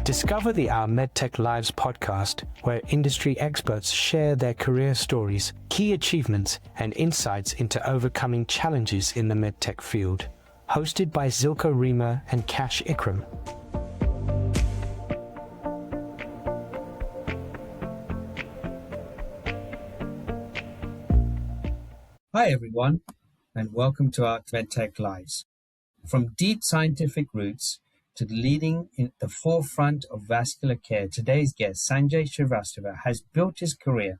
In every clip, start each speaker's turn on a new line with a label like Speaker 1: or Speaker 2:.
Speaker 1: Discover the Our MedTech Lives podcast, where industry experts share their career stories, key achievements, and insights into overcoming challenges in the MedTech field. Hosted by Zilka Rima and Kash Ikram.
Speaker 2: Hi everyone, and welcome to our MedTech Lives. From deep scientific roots to leading in the forefront of vascular care, today's guest, Sanjay Shrivastava, has built his career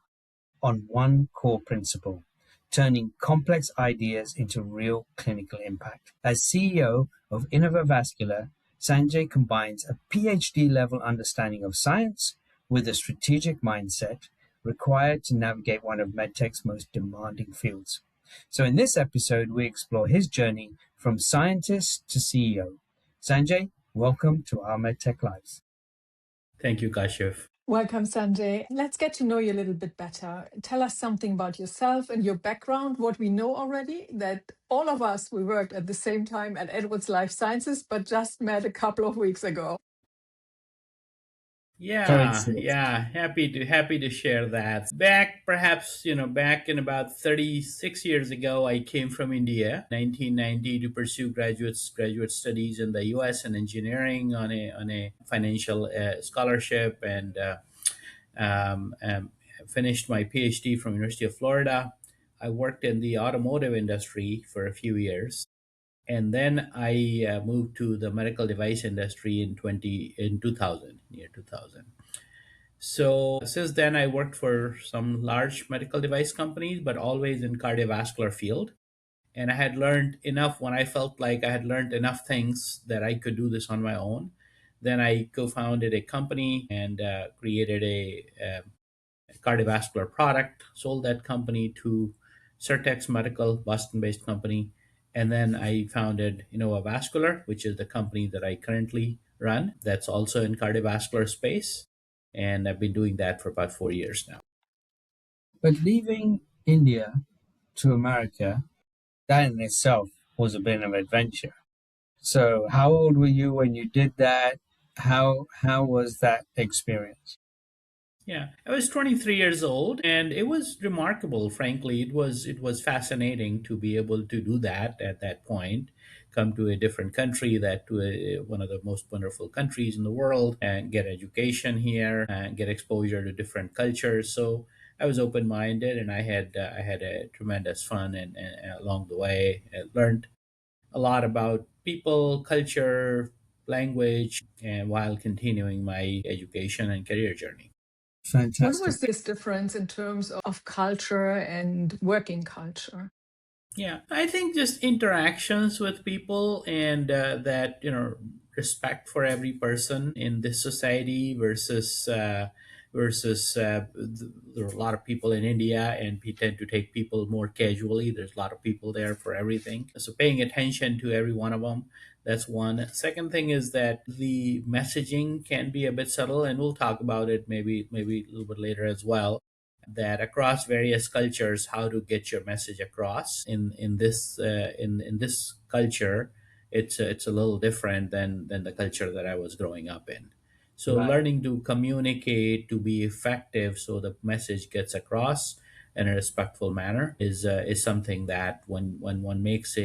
Speaker 2: on one core principle: turning complex ideas into real clinical impact. As CEO of Innovavascular, Sanjay combines a PhD-level understanding of science with a strategic mindset required to navigate one of MedTech's most demanding fields. So in this episode, we explore his journey from scientist to CEO. Sanjay, welcome to our MedTech Lives.
Speaker 3: Thank you, Kashif.
Speaker 4: Welcome, Sanjay. Let's get to know you a little bit better. Tell us something about yourself and your background, what we know already, that all of us, we worked at the same time at Edwards Life Sciences, but just met a couple of weeks ago.
Speaker 3: Yeah, happy to share that. Back in about 36 years ago, I came from India, 1990, to pursue graduate studies in the US in engineering on a financial scholarship, and finished my PhD from University of Florida. I worked in the automotive industry for a few years. And then I moved to the medical device industry in 2000, year 2000. So since then, I worked for some large medical device companies, but always in cardiovascular field. And I had learned enough when I felt like I had learned enough things that I could do this on my own. Then I co-founded a company and created a cardiovascular product, sold that company to Certex Medical, Boston-based company. And then I founded Innovavascular, which is the company that I currently run, that's also in cardiovascular space. And I've been doing that for about 4 years now.
Speaker 2: But leaving India to America, that in itself was a bit of an adventure. So how old were you when you did that? How was that experience?
Speaker 3: Yeah, I was 23 years old, and it was remarkable. Frankly, it was fascinating to be able to do that at that point. Come to a different country, one of the most wonderful countries in the world, and get education here and get exposure to different cultures. So I was open minded, and I had a tremendous fun and along the way. I learned a lot about people, culture, language, and while continuing my education and career journey.
Speaker 4: What
Speaker 2: Fantastic.
Speaker 4: was this difference in terms of culture and working culture?
Speaker 3: Yeah, I think just interactions with people and that respect for every person in this society versus there are a lot of people in India, and we tend to take people more casually. There's a lot of people there for everything, so paying attention to every one of them. That's one. Second thing is that the messaging can be a bit subtle, and we'll talk about it maybe a little bit later as well, that across various cultures, how to get your message across in this culture. It's a little different than the culture that I was growing up in. So
Speaker 2: Right.
Speaker 3: learning to communicate, to be effective, so the message gets across in a respectful manner is something that when one makes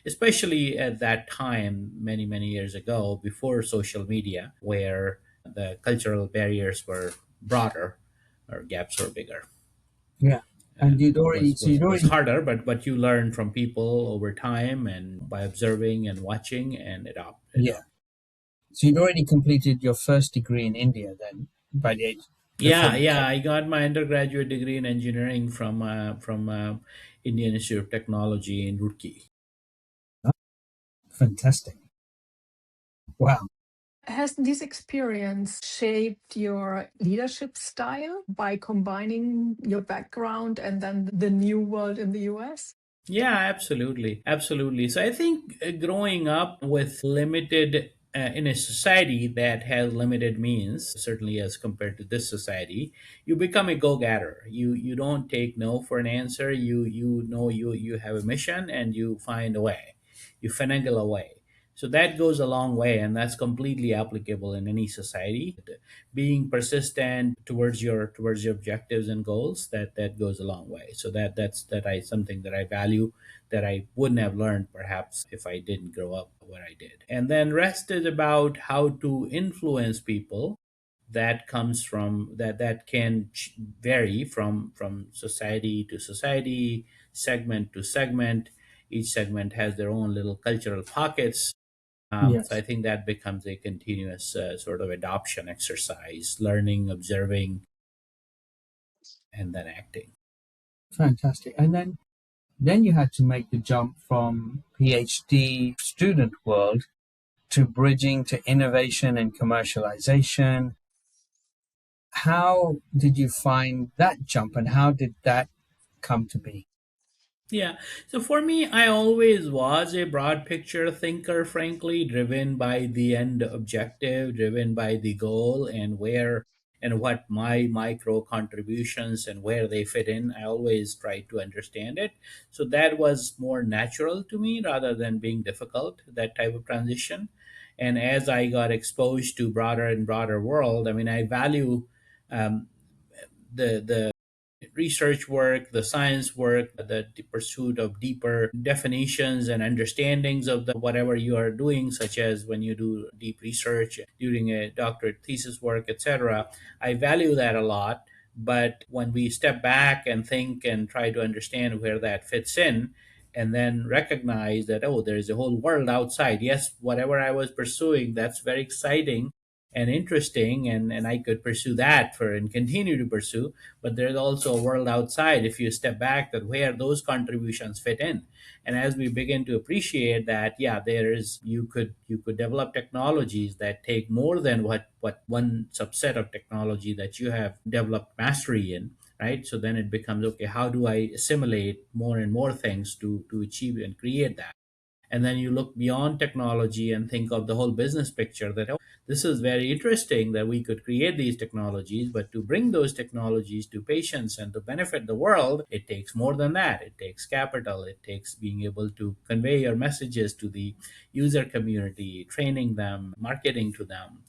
Speaker 3: especially at that time, many years ago, before social media, where the cultural barriers were broader or gaps were bigger.
Speaker 2: Yeah. And
Speaker 3: It was harder, but you learn from people over time and by observing and watching and adopt.
Speaker 2: Yeah. So you'd already completed your first degree in India then, by the age.
Speaker 3: Yeah. I got my undergraduate degree in engineering from Indian Institute of Technology in Roorkee.
Speaker 2: Fantastic. Wow.
Speaker 4: Has this experience shaped your leadership style by combining your background and then the new world in the US?
Speaker 3: Yeah, absolutely. So I think growing up with limited in a society that has limited means, certainly as compared to this society, you become a go-getter. You don't take no for an answer. You know you have a mission and you find a way. You finagle a way. So that goes a long way, and that's completely applicable in any society. Being persistent towards your objectives and goals, that goes a long way. So that's something that I value, that I wouldn't have learned perhaps if I didn't grow up where I did. And then rest is about how to influence people. That comes from that can vary from society to society, segment to segment. Each segment has their own little cultural pockets. So I
Speaker 2: Yes.
Speaker 3: think that becomes a continuous sort of adoption exercise, learning, observing, and then acting.
Speaker 2: Fantastic. And then you had to make the jump from PhD student world to bridging to innovation and commercialization. How did you find that jump and how did that come to be?
Speaker 3: Yeah. So for me, I always was a broad picture thinker, frankly, driven by the end objective, driven by the goal and where and what my micro contributions and where they fit in. I always tried to understand it. So that was more natural to me rather than being difficult, that type of transition. And as I got exposed to broader and broader world, I mean, I value um, the research work, the science work, the pursuit of deeper definitions and understandings of the whatever you are doing, such as when you do deep research during a doctorate thesis work, etc. I value that a lot. But when we step back and think and try to understand where that fits in, and then recognize that, oh, there's a whole world outside. Yes, whatever I was pursuing, that's very exciting and interesting, and I could pursue that for and continue to pursue. But there's also a world outside, if you step back, that where those contributions fit in. And as we begin to appreciate that, yeah, there is you could develop technologies that take more than what one subset of technology that you have developed mastery in, right? So then it becomes, okay, how do I assimilate more and more things to achieve and create that? And then you look beyond technology and think of the whole business picture, that, oh, this is very interesting that we could create these technologies, but to bring those technologies to patients and to benefit the world, it takes more than that. It takes capital, it takes being able to convey your messages to the user community, training them, marketing to them.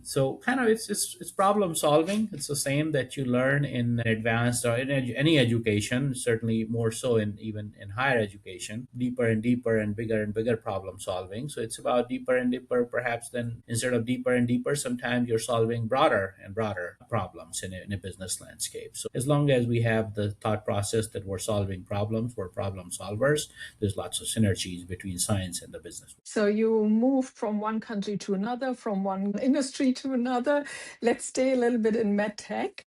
Speaker 3: So kind of it's problem solving. It's the same that you learn in advanced or in any education, certainly more so in even in higher education, deeper and deeper and bigger problem solving. So it's about deeper and deeper, perhaps, then instead of deeper and deeper, sometimes you're solving broader and broader problems in a business landscape. So as long as we have the thought process that we're solving problems, we're problem solvers, there's lots of synergies between science and the business.
Speaker 4: So you moved from one country to another, from one industry to another. Let's stay a little bit in medtech,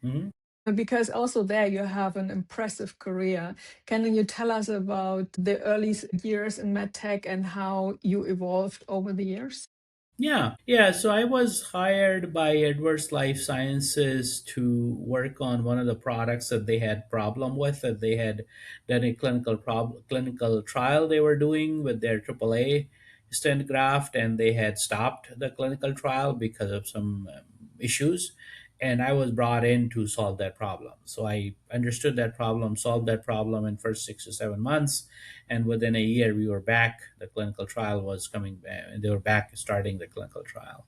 Speaker 3: Mhm.
Speaker 4: because also there you have an impressive career. Can you tell us about the early years in medtech and how you evolved over the years?
Speaker 3: Yeah. So I was hired by Edwards Life Sciences to work on one of the products that they had problem with, that they had done a clinical trial they were doing with their AAA stent graft, and they had stopped the clinical trial because of some issues. And I was brought in to solve that problem. So I understood that problem, solved that problem in first 6 to 7 months, and within a year we were back. The clinical trial was coming back, and they were back starting the clinical trial.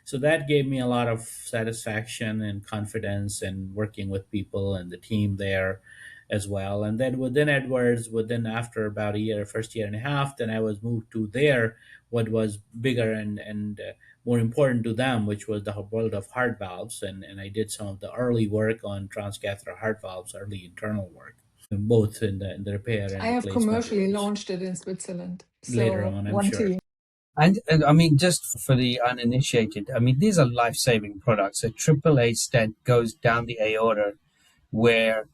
Speaker 3: So that gave me a lot of satisfaction and confidence in working with people and the team there as well. And then within Edwards, within after about a year, first year and a half, then I was moved to their what was bigger and more important to them, which was the world of heart valves. And I did some of the early work on transcatheter heart valves, early internal work, both in the repair and
Speaker 4: I have
Speaker 3: replacement
Speaker 4: commercially
Speaker 3: worlds.
Speaker 4: launched it in Switzerland.
Speaker 3: Later
Speaker 4: So
Speaker 3: on, I'm
Speaker 4: one
Speaker 3: sure.
Speaker 4: team.
Speaker 2: And I mean, just for the uninitiated, I mean, these are life-saving products. A AAA stent goes down the aorta where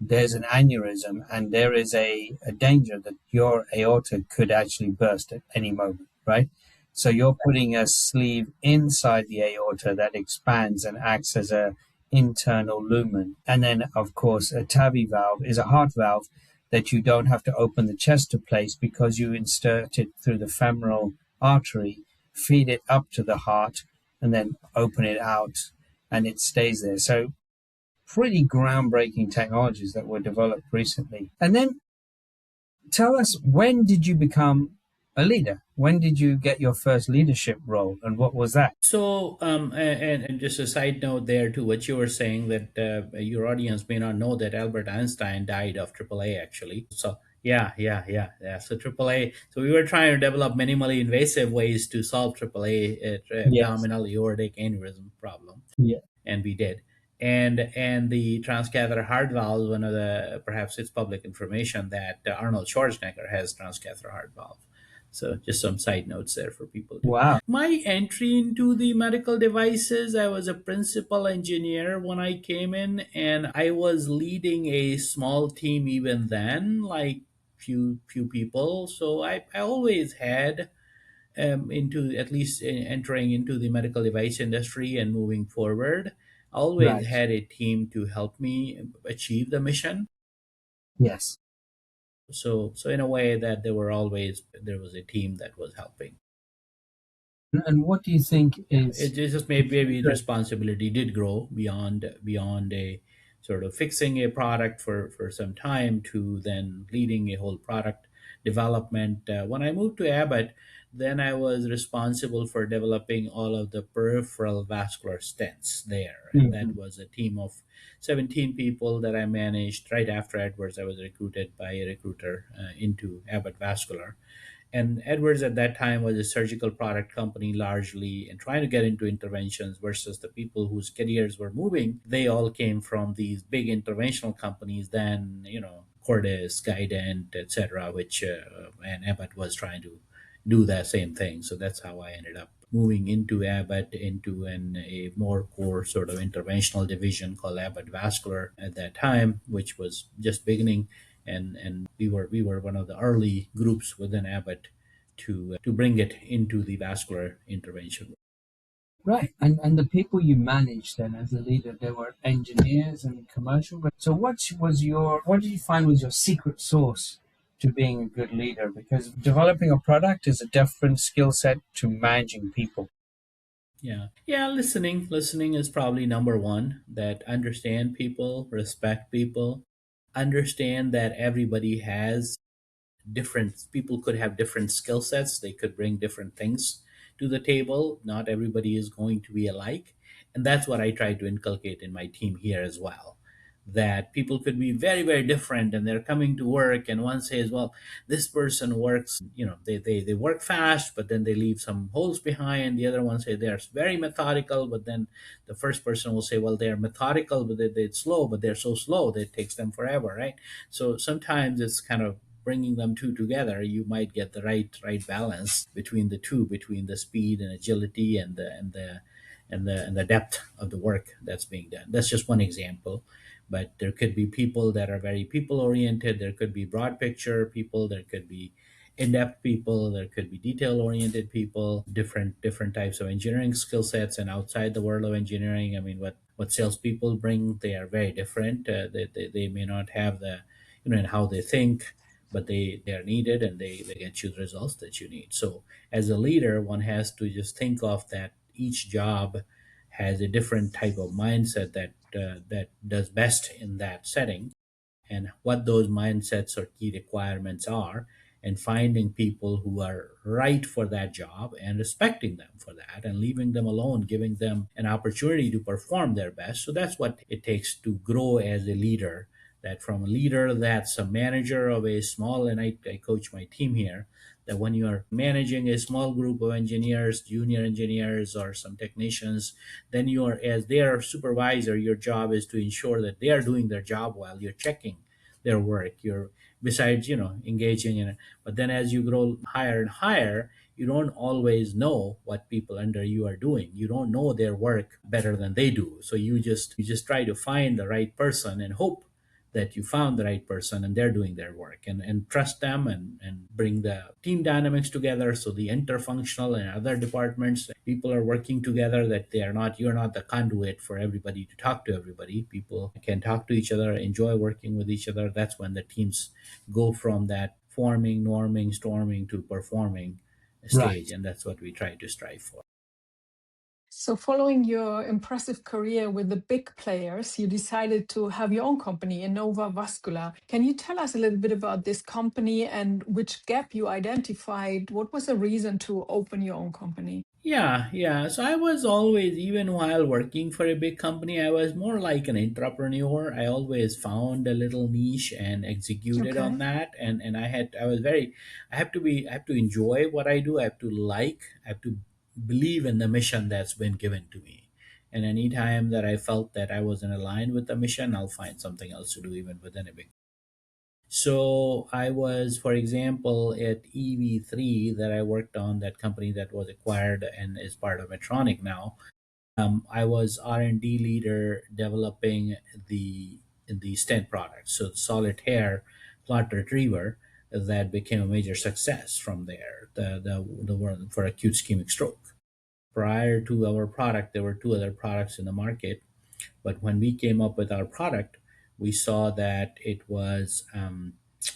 Speaker 2: there's an aneurysm and there is a danger that your aorta could actually burst at any moment, right? So you're putting a sleeve inside the aorta that expands and acts as a internal lumen. And then, of course, a TAVI valve is a heart valve that you don't have to open the chest to place because you insert it through the femoral artery, feed it up to the heart, and then open it out, and it stays there. So pretty groundbreaking technologies that were developed recently. And then tell us, when did you become a leader. When did you get your first leadership role, and what was that?
Speaker 3: So, and just a side note there to what you were saying, that your audience may not know that Albert Einstein died of AAA actually. So, yeah. So AAA. So we were trying to develop minimally invasive ways to solve AAA,
Speaker 2: Yes.
Speaker 3: abdominal aortic aneurysm problem,
Speaker 2: Yeah.
Speaker 3: and we did. And the transcatheter heart valve, one of the, perhaps it's public information that Arnold Schwarzenegger has transcatheter heart valve. So just some side notes there for people to.
Speaker 2: Wow.
Speaker 3: My entry into the medical devices, I was a principal engineer when I came in, and I was leading a small team even then, like few people. So I always had into, at least entering into the medical device industry and moving forward, I always
Speaker 2: Right.
Speaker 3: had a team to help me achieve the mission.
Speaker 2: Yes.
Speaker 3: So in a way that there was a team that was helping.
Speaker 2: And what do you think
Speaker 3: It
Speaker 2: is
Speaker 3: just maybe responsibility did grow beyond a sort of fixing a product for some time to then leading a whole product development. When I moved to Abbott, then I was responsible for developing all of the peripheral vascular stents there, and that
Speaker 2: Mhm.
Speaker 3: was a team of 17 people that I managed. Right after Edwards, I was recruited by a recruiter into Abbott Vascular, and Edwards at that time was a surgical product company largely and trying to get into interventions, versus the people whose careers were moving. They all came from these big interventional companies, then, Cordis, Guidant, etc., which, and Abbott was trying to do that same thing. So that's how I ended up moving into Abbott, into a more core sort of interventional division called Abbott Vascular at that time, which was just beginning, and we were one of the early groups within Abbott to bring it into the vascular intervention.
Speaker 2: Right. And the people you managed then as a leader, they were engineers and commercial. So what did you find was your secret sauce to being a good leader? Because developing a product is a different skill set to managing people.
Speaker 3: Yeah, listening is probably number one. That understand people, respect people, understand that everybody has different people could have different skill sets. They could bring different things to the table. Not everybody is going to be alike. And that's what I try to inculcate in my team here as well. That people could be very, very different, and they're coming to work, and one says, well, this person works, they work fast, but then they leave some holes behind. The other one say they're very methodical, but then the first person will say, well, they're methodical, but they're slow, but they're so slow that it takes them forever, right? So sometimes it's kind of bringing them two together. You might get the right balance between the two, between the speed and agility and the depth of the work that's being done. That's just one example. But there could be people that are very people oriented. There could be broad picture people. There could be in-depth people. There could be detail oriented people. Different types of engineering skill sets, and outside the world of engineering, I mean, what salespeople bring, they are very different. They may not have the, in how they think, but they are needed, and they get you the results that you need. So as a leader, one has to just think of that each job has a different type of mindset that does best in that setting, and what those mindsets or key requirements are, and finding people who are right for that job and respecting them for that and leaving them alone, giving them an opportunity to perform their best. So that's what it takes to grow as a leader. That from a leader that's a manager of a small, and I coach my team here, that when you are managing a small group of engineers, junior engineers, or some technicians, then you are, as their supervisor, your job is to ensure that they are doing their job well. You're checking their work. You're, besides, engaging in it. But then as you grow higher and higher, you don't always know what people under you are doing. You don't know their work better than they do. So you just try to find the right person and hope that you found the right person and they're doing their work, and trust them, and bring the team dynamics together, so the interfunctional and other departments, people are working together, that you're not the conduit for everybody to talk to everybody. People can talk to each other, enjoy working with each other. That's when the teams go from that forming, norming, storming to performing stage,
Speaker 2: Right.
Speaker 3: and that's what we try to strive for.
Speaker 4: So, following your impressive career with the big players, you decided to have your own company, Innova Vascular. Can you tell us a little bit about this company and which gap you identified? What was the reason to open your own company?
Speaker 3: Yeah. So I was always, even while working for a big company, I was more like an entrepreneur. I always found a little niche and executed on
Speaker 4: Okay.
Speaker 3: that. And I was very, I have to enjoy what I do. I have to believe in the mission that's been given to me. And anytime that I felt that I wasn't aligned with the mission, I'll find something else to do, even within a big. So I was, for example, at EV3 that I worked on, that company that was acquired and is part of Medtronic now. I was R&D leader developing the stent product, so the solid hair clot retriever that became a major success from there. The one for acute ischemic stroke. Prior to our product, there were two other products in the market, but when we came up with our product, we saw that it was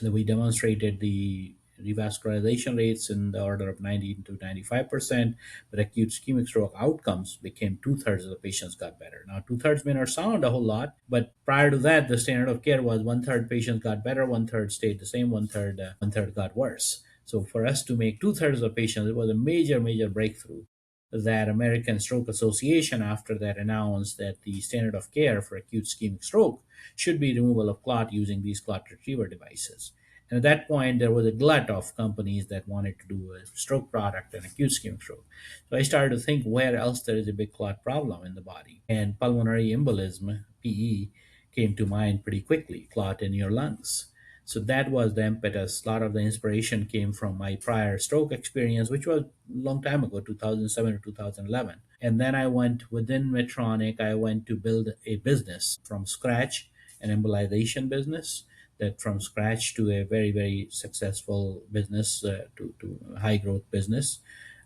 Speaker 3: that we demonstrated the revascularization rates in the order of 90 to 95%, but acute ischemic stroke outcomes became two-thirds of the patients got better. Now, two-thirds may not sound a whole lot, but prior to that, the standard of care was one-third patients got better, one-third stayed the same, one-third got worse. So for us to make two-thirds of patients, it was a major, major breakthrough that American Stroke Association after that announced that the standard of care for acute ischemic stroke should be removal of clot using these clot retriever devices. And at that point, there was a glut of companies that wanted to do a stroke product and acute ischemic stroke. So I started to think where else there is a big clot problem in the body. And pulmonary embolism, PE, came to mind pretty quickly, clot in your lungs. So that was the impetus. A lot of the inspiration came from my prior stroke experience, which was a long time ago, 2007 or 2011. And then I went within Medtronic, I went to build a business from scratch, an embolization business that from scratch to a very, very successful business, to high growth business,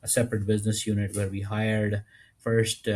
Speaker 3: a separate business unit where we hired first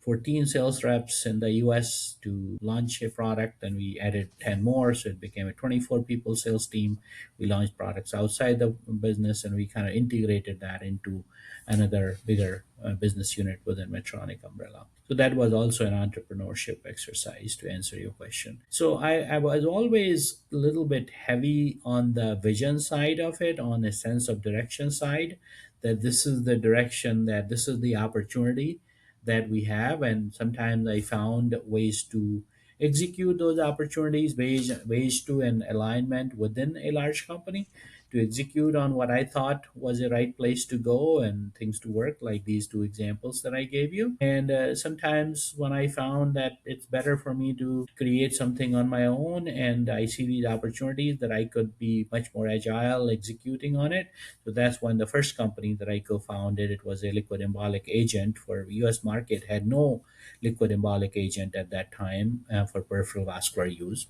Speaker 3: 14 sales reps in the US to launch a product. Then we added 10 more, so it became a 24 people sales team. We launched products outside the business, and we kind of integrated that into another bigger business unit within Medtronic umbrella. So that was also an entrepreneurship exercise to answer your question. So I was always a little bit heavy on the vision side of it, on a sense of direction side, that this is the direction, that this is the opportunity that we have. And sometimes I found ways to execute those opportunities, ways to an alignment within a large company to execute on what I thought was the right place to go and things to work, like these two examples that I gave you. And sometimes when I found that it's better for me to create something on my own and I see these opportunities that I could be much more agile executing on it. So that's when the first company that I co-founded, it was a liquid embolic agent for US market, had no liquid embolic agent at that time for peripheral vascular use.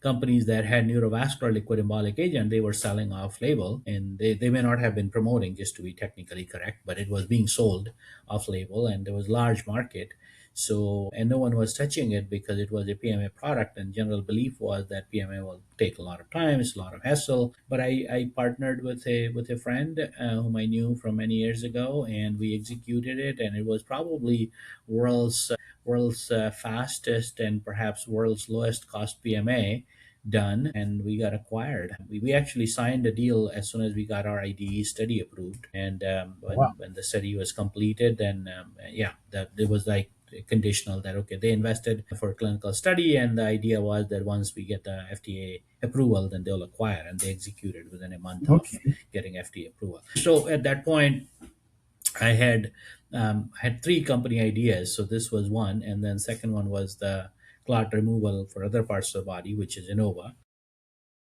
Speaker 3: Companies that had neurovascular liquid embolic agent, they were selling off label, and they may not have been promoting, just to be technically correct, but it was being sold off label, and there was large market. So, and no one was touching it because it was a PMA product, and general belief was that PMA will take a lot of time, it's a lot of hassle. But I partnered with a friend whom I knew from many years ago, and we executed it, and it was probably world's fastest and perhaps world's lowest cost PMA done, and we got acquired. We actually signed a deal as soon as we got our IDE study approved, and when the study was completed, then that it was like conditional that okay, they invested for clinical study, and the idea was that once we get the FDA approval, then they'll acquire, and they executed within a month of getting FDA approval. So at that point, I had three company ideas. So this was one, and then second one was the clot removal for other parts of the body, which is Innova.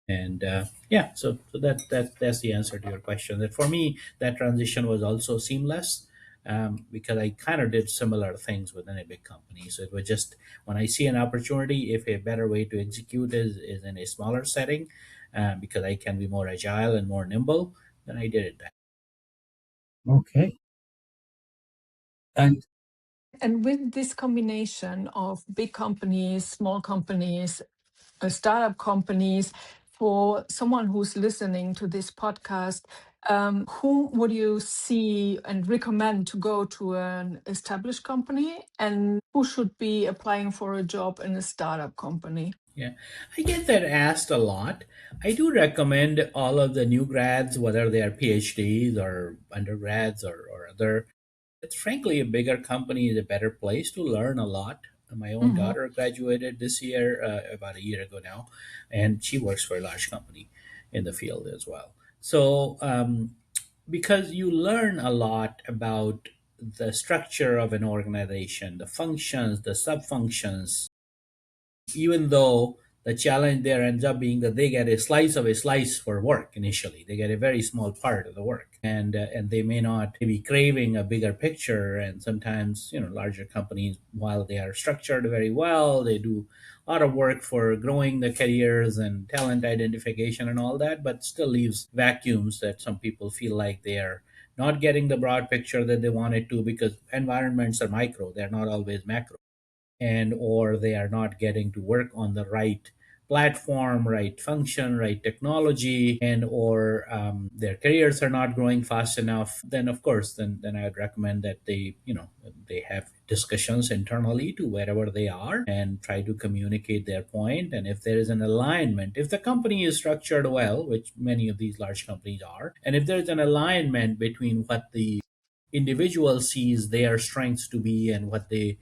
Speaker 3: And so that's the answer to your question. That for me, that transition was also seamless. Because I kind of did similar things within a big company. So it was just when I see an opportunity, if a better way to execute is in a smaller setting, because I can be more agile and more nimble, then I did it that.
Speaker 2: Okay. And
Speaker 4: with this combination of big companies, small companies, startup companies, for someone who's listening to this podcast, Whom would you see and recommend to go to an established company, and who should be applying for a job in a startup company?
Speaker 3: Yeah, I get that asked a lot. I do recommend all of the new grads, whether they are PhDs or undergrads or other. It's frankly a bigger company is a better place to learn a lot. My own
Speaker 4: Hmm.
Speaker 3: daughter graduated this year, about a year ago now, and she works for a large company in the field as well. So, because you learn a lot about the structure of an organization, the functions, the sub functions, even though the challenge there ends up being that they get a slice for work initially. They get a very small part of the work, and they may not be craving a bigger picture. And sometimes, larger companies, while they are structured very well, they do a lot of work for growing the careers and talent identification and all that, but still leaves vacuums that some people feel like they are not getting the broad picture that they wanted to, because environments are micro, they're not always macro, and or they are not getting to work on the right platform, right function, right technology, and or their careers are not growing fast enough. Then of course, then I would recommend that they have discussions internally to wherever they are and try to communicate their point. And if there is an alignment, if the company is structured well, which many of these large companies are, and if there's an alignment between what the individual sees their strengths to be and what they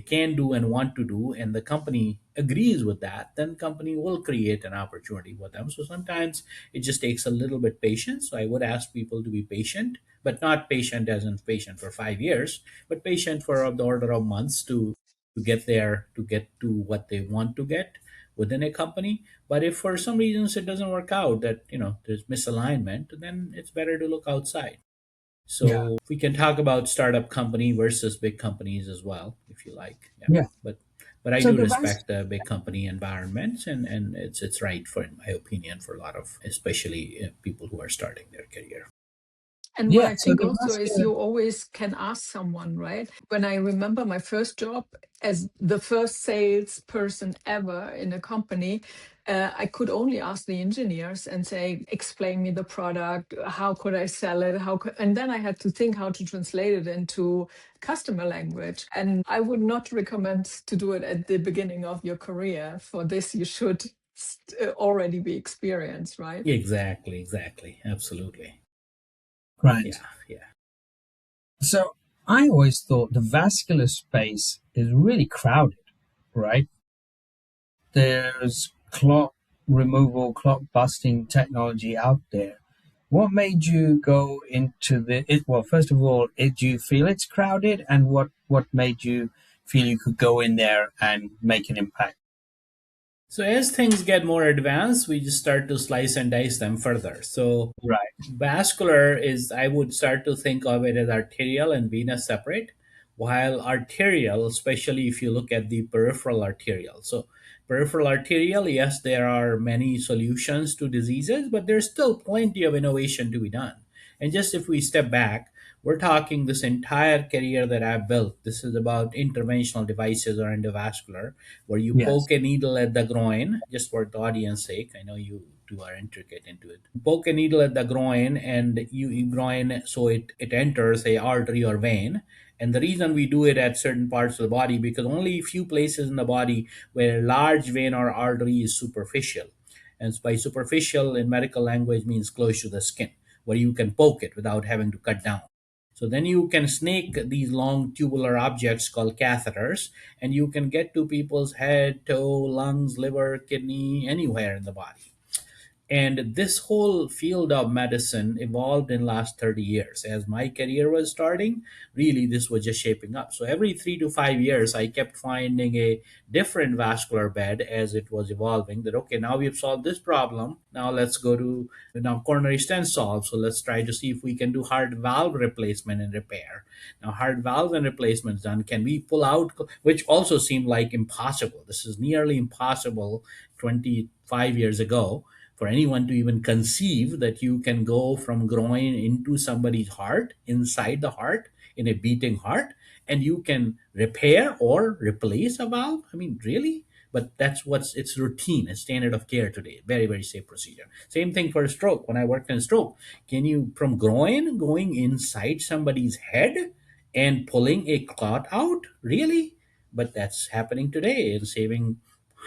Speaker 3: can do and want to do, and the company agrees with that, then company will create an opportunity for them. So sometimes it just takes a little bit patience. So I would ask people to be patient, but not patient as in patient for 5 years, but patient for the order of months to get there, to get to what they want to get within a company. But if for some reasons it doesn't work out, that there's misalignment, then it's better to look outside.
Speaker 2: Yeah.
Speaker 3: So we can talk about startup company versus big companies as well, if you like. Yeah,
Speaker 2: Yeah.
Speaker 3: but I
Speaker 2: So
Speaker 3: do
Speaker 2: the vas-
Speaker 3: respect the big company environments, and it's right for, in my opinion, for a lot of, especially people who are starting their career.
Speaker 4: And what
Speaker 2: yeah,
Speaker 4: I
Speaker 2: so
Speaker 4: think
Speaker 2: the
Speaker 4: also is
Speaker 2: vascular
Speaker 4: you always can ask someone, right? When I remember my first job as the first salesperson ever in a company, I could only ask the engineers and say, explain me the product, how could I sell it? And then I had to think how to translate it into customer language. And I would not recommend to do it at the beginning of your career. For this, you should already be experienced, right?
Speaker 3: Exactly, absolutely.
Speaker 2: grant.
Speaker 3: Yeah, yeah.
Speaker 2: So I always thought the vascular space is really crowded, right? There's clot removal, clot busting technology out there. What made you go into well, first of all, do you feel it's crowded? And what made you feel you could go in there and make an impact?
Speaker 3: So as things get more advanced, we just start to slice and dice them further. So
Speaker 2: Right.
Speaker 3: vascular is, I would start to think of it as arterial and venous separate, while arterial, especially if you look at the peripheral arterial. So peripheral arterial, yes, there are many solutions to diseases, but there's still plenty of innovation to be done. And just if we step back, we're talking this entire career that I've built. This is about interventional devices or endovascular, where you
Speaker 2: Yes.
Speaker 3: poke a needle at the groin, just for the audience sake. I know you two are intricate into it. Poke a needle at the groin, and you groin, so it enters a artery or vein. And the reason we do it at certain parts of the body, because only a few places in the body where a large vein or artery is superficial. And by superficial in medical language means close to the skin, where you can poke it without having to cut down. So then you can snake these long tubular objects called catheters, and you can get to people's head, toe, lungs, liver, kidney, anywhere in the body. And this whole field of medicine evolved in last 30 years. As my career was starting, really this was just shaping up. So every 3 to 5 years I kept finding a different vascular bed as it was evolving, that okay, now we've solved this problem, now let's go to, now coronary stent solved, so let's try to see if we can do heart valve replacement and repair. Now heart valve and replacement done, can we pull out, which also seemed like impossible. This is nearly impossible 25 years ago, for anyone to even conceive that you can go from groin into somebody's heart, inside the heart, in a beating heart, and you can repair or replace a valve. I mean, really? but that's what's it's routine, it's standard of care today. Very, very safe procedure. Same thing for stroke. When I worked in stroke, can you from groin going inside somebody's head and pulling a clot out? Really? But that's happening today and saving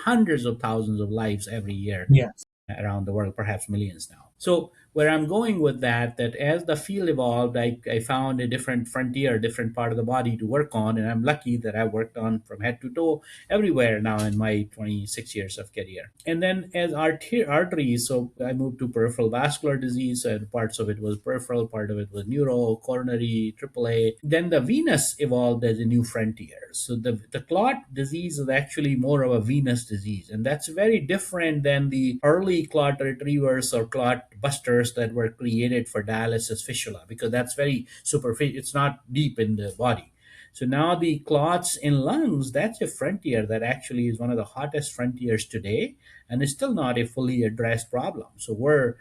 Speaker 3: hundreds of thousands of lives every year
Speaker 2: Yes.
Speaker 3: around the world, perhaps millions now. So where I'm going with that, that as the field evolved, I found a different frontier, different part of the body to work on. And I'm lucky that I worked on from head to toe everywhere now in my 26 years of career. And then as arteries, so I moved to peripheral vascular disease, and parts of it was peripheral, part of it was neuro, coronary, AAA. Then the venous evolved as a new frontier. So the clot disease is actually more of a venous disease. And that's very different than the early clot retrievers or clot busters that were created for dialysis fistula, because that's very superficial. It's not deep in the body. So now the clots in lungs, that's a frontier that actually is one of the hottest frontiers today, and it's still not a fully addressed problem. So we're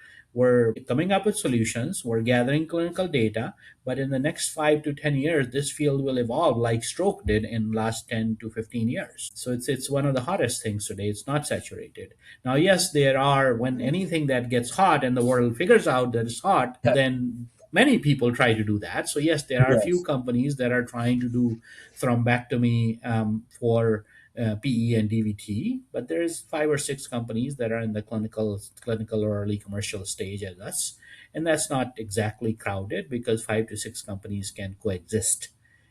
Speaker 3: coming up with solutions, we're gathering clinical data, but in the next 5 to 10 years, this field will evolve like stroke did in last 10 to 15 years. So it's one of the hottest things today. It's not saturated. Now, yes, there are, when anything that gets hot and the world figures out that it's hot,
Speaker 2: Yeah.
Speaker 3: then many people try to do that. So yes, there are a few
Speaker 2: Yes.
Speaker 3: companies that are trying to do thrombectomy for PE and DVT, but there's 5 or 6 companies that are in the clinical or early commercial stage as us, and that's not exactly crowded because 5 to 6 companies can coexist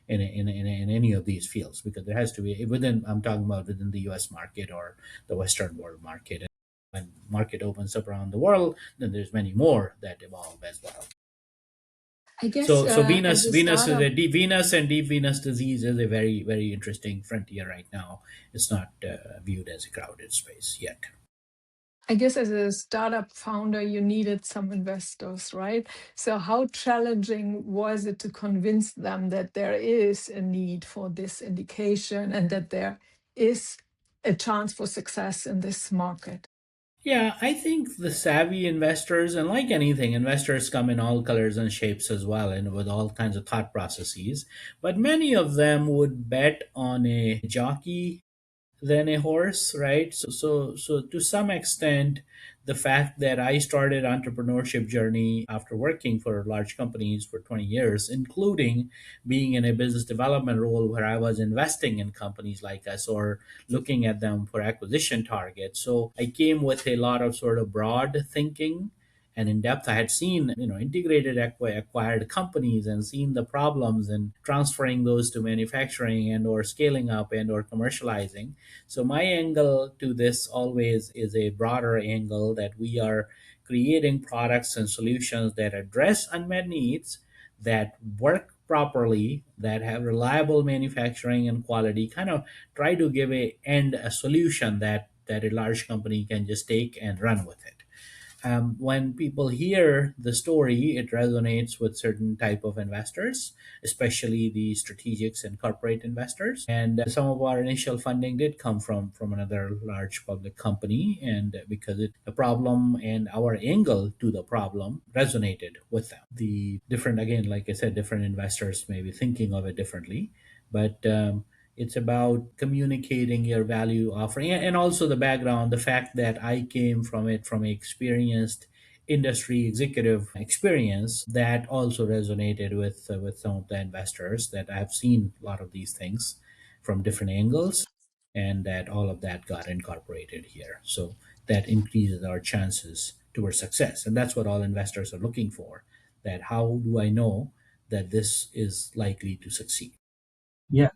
Speaker 3: in any of these fields, because there has to be within, I'm talking about within the US market or the Western world market. And when market opens up around the world, then there's many more that evolve as well.
Speaker 4: I guess
Speaker 3: So
Speaker 4: as a
Speaker 3: Venus is
Speaker 4: startup,
Speaker 3: a deep Venus, and deep venous disease is a very, very interesting frontier right now. It's not viewed as a crowded space yet.
Speaker 4: I guess as a startup founder, you needed some investors, right? So how challenging was it to convince them that there is a need for this indication and that there is a chance for success in this market?
Speaker 3: Yeah, I think the savvy investors, and like anything, investors come in all colors and shapes as well, and with all kinds of thought processes. But many of them would bet on a jockey than a horse, right? So to some extent, the fact that I started entrepreneurship journey after working for large companies for 20 years, including being in a business development role where I was investing in companies like us or looking at them for acquisition targets. So I came with a lot of sort of broad thinking and in depth. I had seen, integrated acquired companies and seen the problems and transferring those to manufacturing and or scaling up and or commercializing. So my angle to this always is a broader angle, that we are creating products and solutions that address unmet needs, that work properly, that have reliable manufacturing and quality, kind of try to give a solution that a large company can just take and run with it. When people hear the story, it resonates with certain type of investors, especially the strategics and corporate investors. And some of our initial funding did come from another large public company, and because the problem and our angle to the problem resonated with them. The different, again, like I said, different investors may be thinking of it differently, but it's about communicating your value offering, and also the background, the fact that I came from it from experienced industry executive experience, that also resonated with some of the investors, that I've seen a lot of these things from different angles, and that all of that got incorporated here. So that increases our chances towards success, and that's what all investors are looking for. That how do I know that this is likely to succeed?
Speaker 2: Yeah.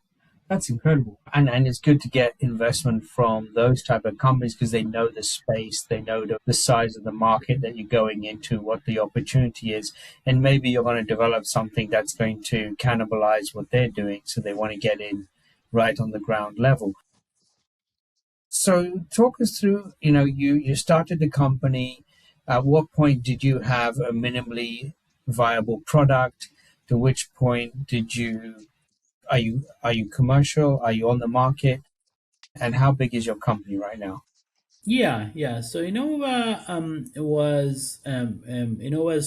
Speaker 2: That's incredible. And it's good to get investment from those type of companies because they know the space, they know the size of the market that you're going into, what the opportunity is. And maybe you're going to develop something that's going to cannibalize what they're doing. So they want to get in right on the ground level. So talk us through, you started the company. At what point did you have a minimally viable product? To which point did you are you commercial? Are you on the market? And how big is your company right now?
Speaker 3: Yeah. So Innova's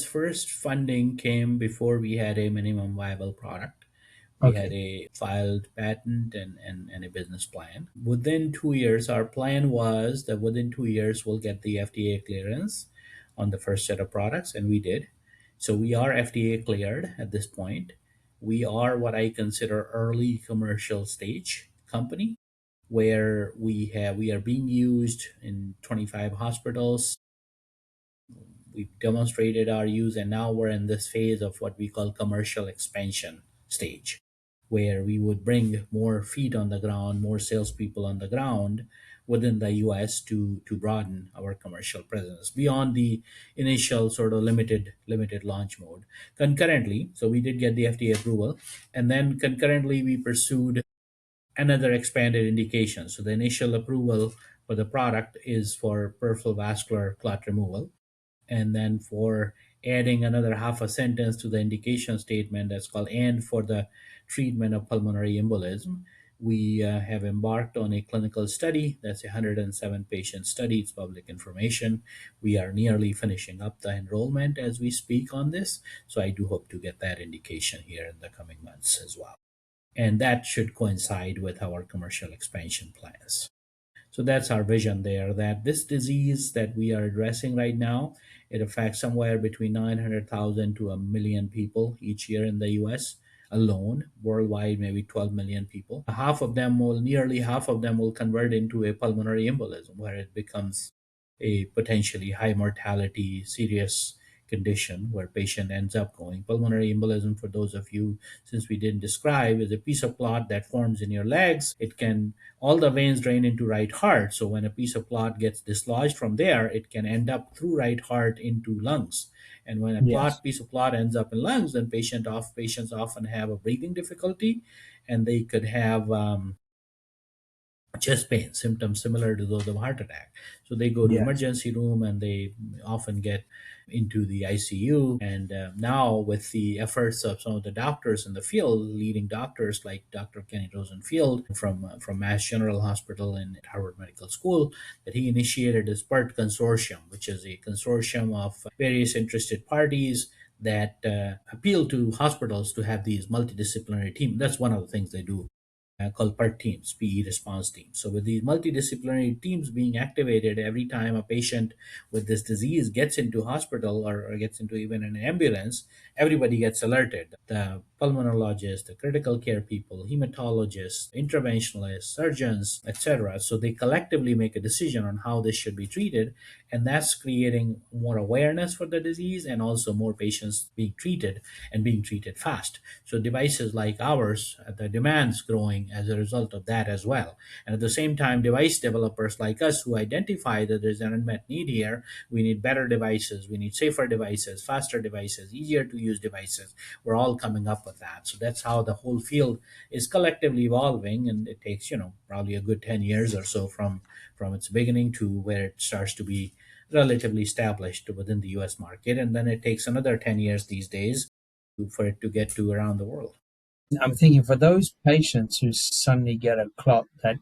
Speaker 3: first funding came before we had a minimum viable product. We had
Speaker 2: Okay.
Speaker 3: a filed patent and a business plan. Within 2 years, our plan was that within 2 years, we'll get the FDA clearance on the first set of products, and we did. So we are FDA cleared at this point. We are what I consider early commercial stage company, where we are being used in 25 hospitals. We've demonstrated our use, and now we're in this phase of what we call commercial expansion stage, where we would bring more feet on the ground, more salespeople on the ground within the US to broaden our commercial presence beyond the initial sort of limited launch mode. Concurrently, so we did get the FDA approval, and then concurrently we pursued another expanded indication. So the initial approval for the product is for peripheral vascular clot removal, and then for adding another half a sentence to the indication statement that's called "and for the treatment of pulmonary embolism." We have embarked on a clinical study that's a 107 patient study. It's public information. We are nearly finishing up the enrollment as we speak on this, so I do hope to get that indication here in the coming months as well, and that should coincide with our commercial expansion plans. So that's our vision there, that this disease that we are addressing right now, it affects somewhere between 900,000 to a million people each year in the US alone. Worldwide, maybe 12 million people. Nearly half of them will convert into a pulmonary embolism, where it becomes a potentially high mortality, serious condition where patient ends up going. Pulmonary embolism, for those of you, since we didn't describe, is a piece of clot that forms in your legs. It can, all the veins drain into right heart. So when a piece of clot gets dislodged from there, it can end up through right heart into lungs. And when a
Speaker 2: Yes.
Speaker 3: piece of clot ends up in lungs, then patients often have a breathing difficulty, and they could have chest pain symptoms similar to those of heart attack. So they go to
Speaker 2: Yes.
Speaker 3: emergency room, and they often get into the ICU. And now, with the efforts of some of the doctors in the field, leading doctors like Dr. Kenny Rosenfield from Mass General Hospital and Harvard Medical School, that he initiated this PERT consortium, which is a consortium of various interested parties that appeal to hospitals to have these multidisciplinary teams. That's one of the things they do, called PERT teams, PE response teams. So with these multidisciplinary teams being activated every time a patient with this disease gets into hospital, or gets into even an ambulance, everybody gets alerted. The pulmonologists, the critical care people, hematologists, interventionalists, surgeons, etc. So they collectively make a decision on how this should be treated, and that's creating more awareness for the disease, and also more patients being treated, and being treated fast. So devices like ours, the demand's growing as a result of that as well. And at the same time, device developers like us, who identify that there's an unmet need here, we need better devices, we need safer devices, faster devices, easier to use devices. We're all coming up with that. So that's how the whole field is collectively evolving, and it takes, probably a good 10 years or so from its beginning to where it starts to be relatively established within the US market. And then it takes another 10 years these days for it to get to around the world.
Speaker 2: I'm thinking for those patients who suddenly get a clot that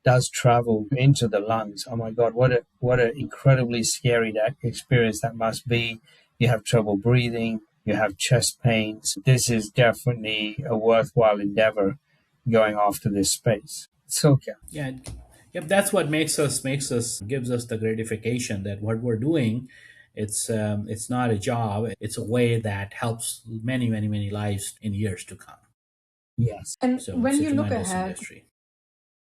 Speaker 2: does travel into the lungs. Oh my God, what a incredibly scary that experience that must be. You have trouble breathing, you have chest pains. This is definitely a worthwhile endeavor going after this space. So, yeah.
Speaker 3: Yeah, yep. That's what gives us the gratification that what we're doing, it's not a job. It's a way that helps many, many, many lives in years to come.
Speaker 2: Yes.
Speaker 4: And
Speaker 3: So
Speaker 4: when
Speaker 3: it's a
Speaker 4: you look
Speaker 3: tremendous
Speaker 4: ahead
Speaker 3: industry.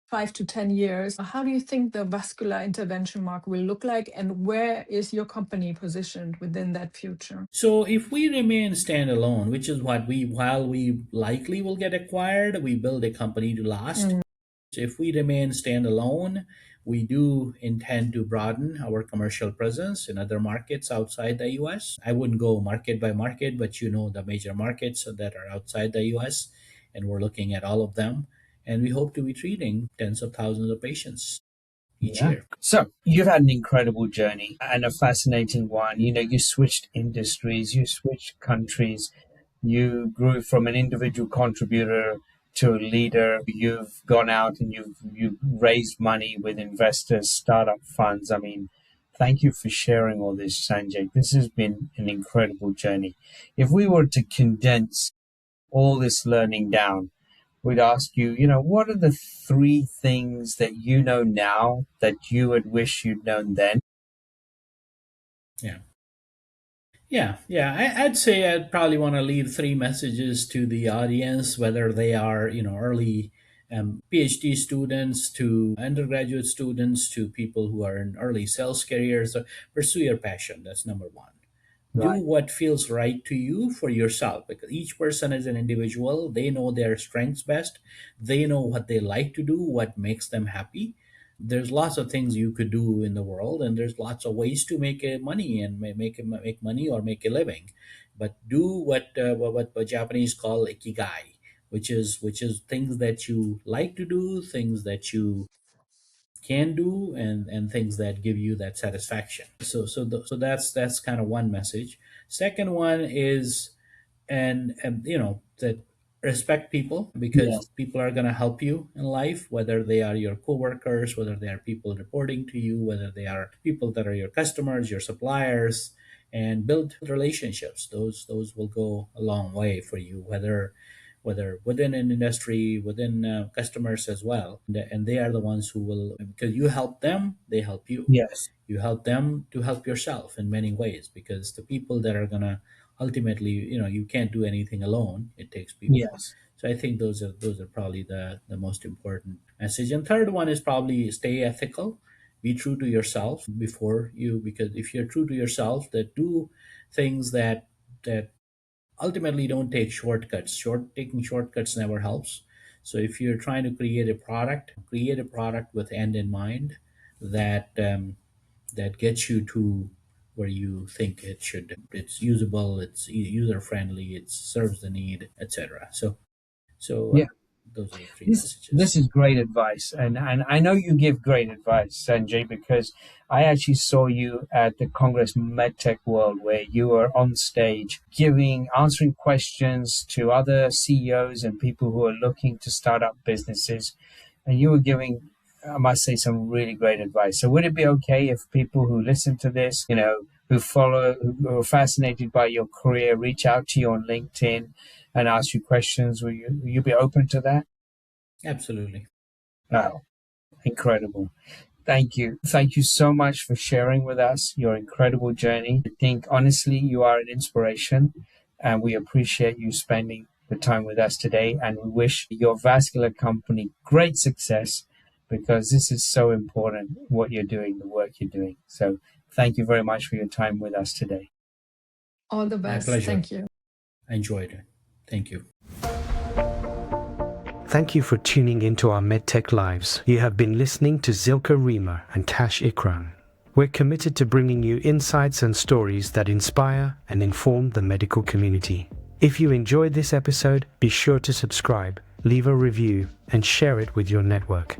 Speaker 4: 5 to 10 years, how do you think the vascular intervention market will look like, and where is your company positioned within that future?
Speaker 3: So if we remain standalone, which is while we likely will get acquired, we build a company to last.
Speaker 4: Mm.
Speaker 3: If we remain standalone, we do intend to broaden our commercial presence in other markets outside the US. I wouldn't go market by market, but the major markets that are outside the US, and we're looking at all of them. And we hope to be treating tens of thousands of patients each
Speaker 2: Yeah.
Speaker 3: year.
Speaker 2: So you've had an incredible journey and a fascinating one. You switched industries, you switched countries, you grew from an individual contributor to a leader. You've gone out and you've raised money with investors, startup funds. I mean, thank you for sharing all this, Sanjay. This has been an incredible journey. If we were to condense all this learning down, we'd ask you, what are the three things that you know now that you would wish you'd known then?
Speaker 3: Yeah. Yeah. I'd say I'd probably want to leave three messages to the audience, whether they are, early PhD students to undergraduate students to people who are in early sales careers. So pursue your passion. That's number one. Do
Speaker 2: Right.
Speaker 3: what feels right to you for yourself, because each person is an individual. They know their strengths best. They know what they like to do, what makes them happy. There's lots of things you could do in the world, and there's lots of ways to make money and make money or make a living. But do what Japanese call ikigai, which is things that you like to do, things that you can do, and things that give you that satisfaction. So that's kind of one message. Second one is, and that respect people, because
Speaker 2: Yes.
Speaker 3: people are going to help you in life, whether they are your coworkers, whether they are people reporting to you, whether they are people that are your customers, your suppliers. And build relationships. Those will go a long way for you, whether within an industry, within customers as well. And they are the ones who will, because you help them, they help you.
Speaker 2: Yes.
Speaker 3: You help them to help yourself in many ways, because the people that are gonna ultimately, you can't do anything alone. It takes people.
Speaker 2: Yes.
Speaker 3: So I think those are probably the most important message. And third one is probably stay ethical, be true to yourself before you, because if you're true to yourself, that do things that ultimately don't take shortcuts. Taking shortcuts never helps. So if you're trying to create a product with end in mind, that that gets you to where you think it should. It's usable, it's user friendly, it serves the need, etc. So those are the three
Speaker 2: This
Speaker 3: messages.
Speaker 2: is great advice, and I know you give great advice, Sanjay, because I actually saw you at the Congress MedTech World, where you were on stage answering questions to other CEOs and people who are looking to start up businesses, and you were giving, I must say, some really great advice. So would it be okay if people who listen to this, who are fascinated by your career, reach out to you on LinkedIn and ask you questions? Will you be open to that?
Speaker 3: Absolutely.
Speaker 2: Wow, incredible. Thank you. Thank you so much for sharing with us your incredible journey. I think honestly, you are an inspiration, and we appreciate you spending the time with us today. And we wish your vascular company great success, because this is so important, what you're doing, the work you're doing. So thank you very much for your time with us today.
Speaker 4: All the
Speaker 3: My
Speaker 4: best.
Speaker 3: pleasure.
Speaker 4: Thank you.
Speaker 3: I enjoyed it. Thank you.
Speaker 1: Thank you for tuning into our MedTech Lives. You have been listening to Zilka Rima and Tash Ikran. We're committed to bringing you insights and stories that inspire and inform the medical community. If you enjoyed this episode, be sure to subscribe, leave a review, and share it with your network.